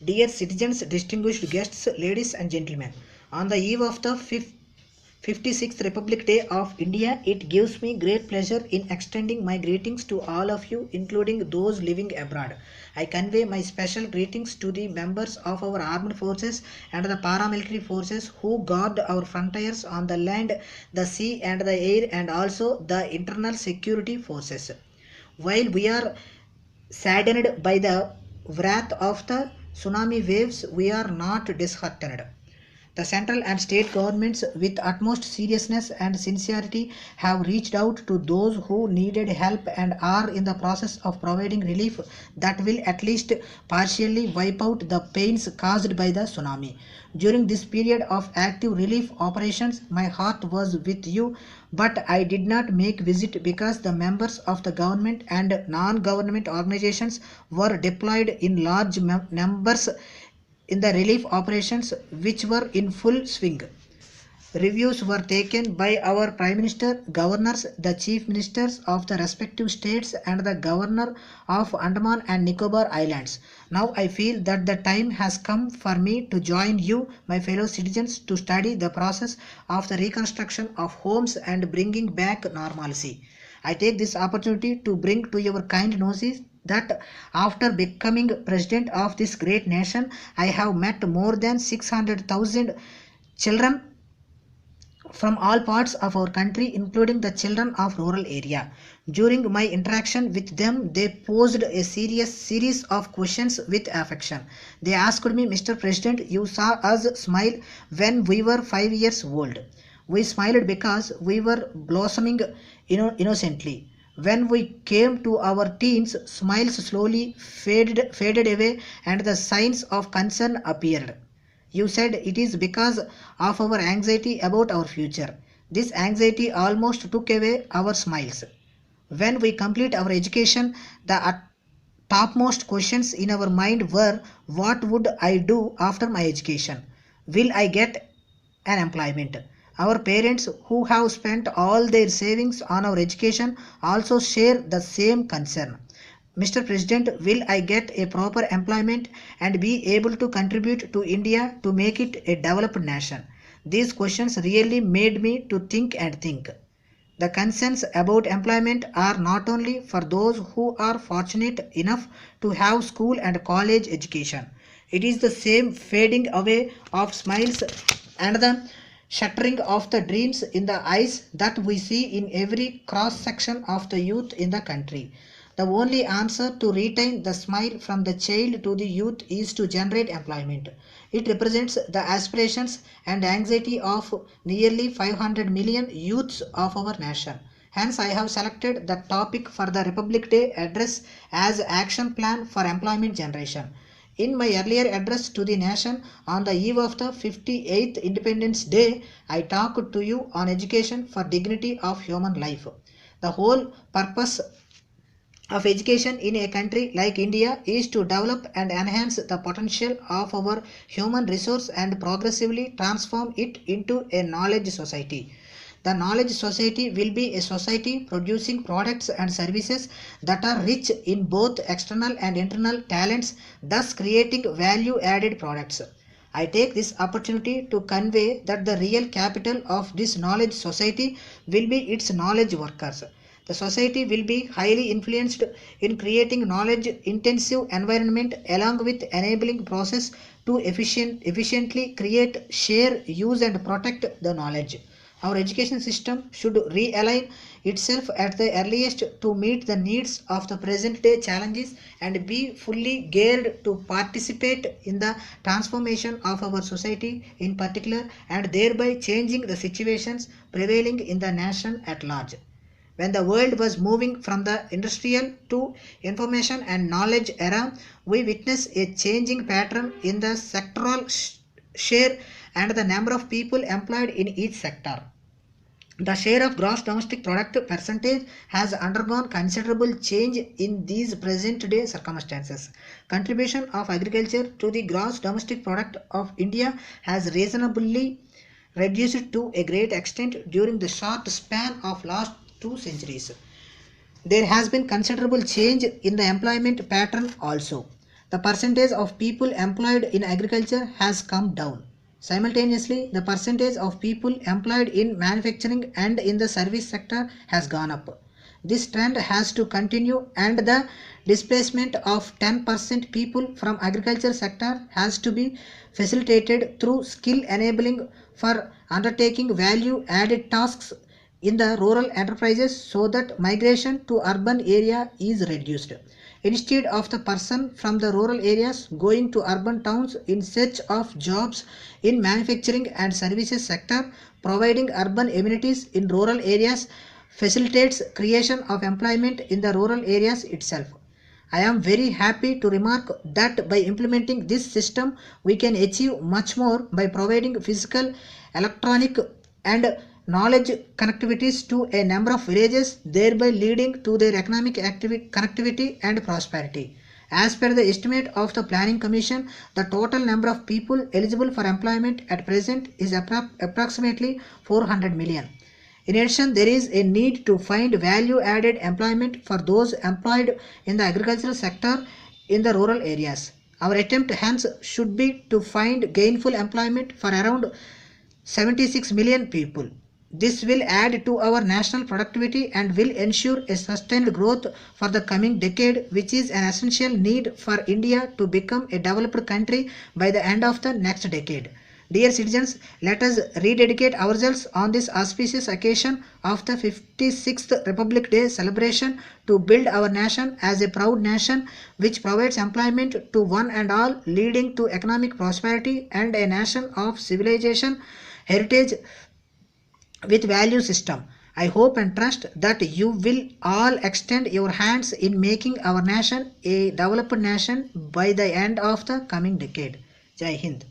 Dear citizens, distinguished guests, ladies and gentlemen, on the eve of the 56th Republic Day of India, it gives me great pleasure in extending my greetings to all of you, including those living abroad. I convey my special greetings to the members of our armed forces and the paramilitary forces who guard our frontiers on the land, the sea and the air, and also the internal security forces. While we are saddened by the wrath of the tsunami waves, we are not disheartened. The central and state governments, with utmost seriousness and sincerity, have reached out to those who needed help and are in the process of providing relief that will at least partially wipe out the pains caused by the tsunami. During this period of active relief operations, my heart was with you, but I did not make visit because the members of the government and non-government organizations were deployed in large numbers in the relief operations which were in full swing. Reviews were taken by our Prime Minister, governors, the chief ministers of the respective states, and the governor of Andaman and Nicobar Islands. Now I feel that the time has come for me to join you, my fellow citizens, to study the process of the reconstruction of homes and bringing back normalcy. I take this opportunity to bring to your kind notice that after becoming president of this great nation, I have met more than 600,000 children from all parts of our country, including the children of rural area. During my interaction with them, they posed a series of questions with affection. They asked me, Mr. President, you saw us smile when we were 5 years old. We smiled because we were blossoming innocently. When we came to our teens, smiles slowly faded away and the signs of concern appeared. You said it is because of our anxiety about our future. This anxiety almost took away our smiles. When we complete our education, the topmost questions in our mind were, what would I do after my education? Will I get an employment? Our parents, who have spent all their savings on our education, also share the same concern. Mr. President, will I get a proper employment and be able to contribute to India to make it a developed nation? These questions really made me to think and think. The concerns about employment are not only for those who are fortunate enough to have school and college education. It is the same fading away of smiles and the shuttering of the dreams in the eyes that we see in every cross section of the youth in the country. The only answer to retain the smile from the child to the youth is to generate employment. It represents the aspirations and anxiety of nearly 500 million youths of our nation. Hence, I have selected the topic for the Republic Day address as Action Plan for Employment Generation. In my earlier address to the nation on the eve of the 58th Independence Day, I talked to you on education for dignity of human life. The whole purpose of education in a country like India is to develop and enhance the potential of our human resource and progressively transform it into a knowledge society. The knowledge society will be a society producing products and services that are rich in both external and internal talents, thus creating value added products. I take this opportunity to convey that the real capital of this knowledge society will be its knowledge workers. The society will be highly influenced in creating knowledge intensive environment along with enabling process to efficiently create, share, use and protect the knowledge. Our education system should realign itself at the earliest to meet the needs of the present day challenges and be fully geared to participate in the transformation of our society in particular and thereby changing the situations prevailing in the nation at large. When the world was moving from the industrial to information and knowledge era, we witnessed a changing pattern in the sectoral share and the number of people employed in each sector. The share of gross domestic product percentage has undergone considerable change in these present day circumstances. Contribution of agriculture to the gross domestic product of India has reasonably reduced to a great extent during the short span of last 2 centuries. There has been considerable change in the employment pattern also. the percentage of people employed in agriculture has come down. Simultaneously, the percentage of people employed in manufacturing and in the service sector has gone up. This trend has to continue, and the displacement of 10% people from agriculture sector has to be facilitated through skill enabling for undertaking value added tasks in the rural enterprises so that migration to urban area is reduced. Instead of the person from the rural areas going to urban towns in search of jobs in manufacturing and services sector, providing urban amenities in rural areas facilitates creation of employment in the rural areas itself. I am very happy to remark that by implementing this system, we can achieve much more by providing physical, electronic, and knowledge connectivities to a number of villages, thereby leading to their economic connectivity and prosperity. As per the estimate of the Planning Commission, the total number of people eligible for employment at present is approximately 400 million. In addition, there is a need to find value-added employment for those employed in the agricultural sector in the rural areas. Our attempt hence should be to find gainful employment for around 76 million people. This will add to our national productivity and will ensure a sustained growth for the coming decade, which is an essential need for India to become a developed country by the end of the next decade. Dear citizens, let us rededicate ourselves on this auspicious occasion of the 56th Republic Day celebration to build our nation as a proud nation which provides employment to one and all, leading to economic prosperity and a nation of civilization, heritage with value system. I hope and trust that you will all extend your hands in making our nation a developed nation by the end of the coming decade. Jai Hind.